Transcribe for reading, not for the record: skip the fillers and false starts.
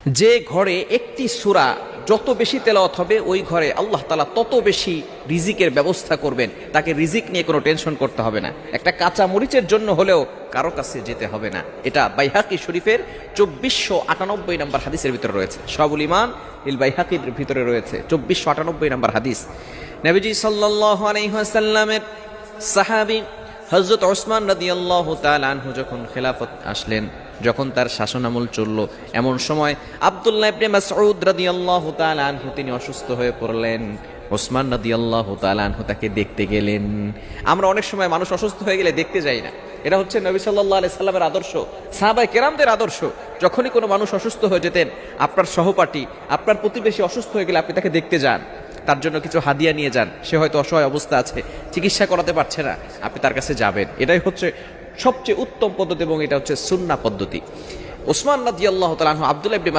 যে ঘরে একটি সূরা যত বেশি তেলাওয়াত হবে ওই ঘরে আল্লাহ তাআলা তত বেশি রিজিকের ব্যবস্থা করবেন। তাকে রিজিক নিয়ে কোনো টেনশন করতে হবে না। একটা কাঁচা মরিচের জন্য হলেও কারো কাছে যেতে হবে না। এটা বাইহাকি শরীফের 2498 নম্বর হাদিসের ভিতরে রয়েছে। শাহুল ঈমান ইল বাইহাকির ভিতরে রয়েছে 2498 নম্বর হাদিস। নবীজি সাল্লাল্লাহু আলাইহি ওয়াসাল্লামের সাহাবী হযরত ওসমান রাদিয়াল্লাহু তাআলা আনহু যখন খেলাফত আসলেন, যখন তার শাসনামল চলল, এমন সময় আব্দুল্লাহ ইবনে মাসউদ রাদিয়াল্লাহু তাআলা আনহু তিনি অসুস্থ হয়ে পড়লেন। ওসমান রাদিয়াল্লাহু তাআলা আনহু তাকে দেখতে গেলেন। আমরা অনেক সময় মানুষ অসুস্থ হয়ে গেলে দেখতে যাই না। এটা হচ্ছে নবী সাল্লাল্লাহু আলাইহি সাল্লামের আদর্শ, সাহাবায়ে কেরামদের আদর্শ। যখনই কোনো মানুষ অসুস্থ হয়ে যেতেন, আপনার সহপাঠী, আপনার প্রতিবেশী অসুস্থ হয়ে গেলে আপনি তাকে দেখতে যান, তার জন্য কিছু হাদিয়া নিয়ে যান। সে হয়তো অসহায় অবস্থা আছে, চিকিৎসা করাতে পারছে না, আপনি তার কাছে যাবেন। এটাই হচ্ছে সবচেয়ে উত্তম পদ্ধতি এবং এটা হচ্ছে সুন্নাহ পদ্ধতি। ওসমান রাদিয়াল্লাহু তাআলা আনহু আব্দুল্লাহ ইবনে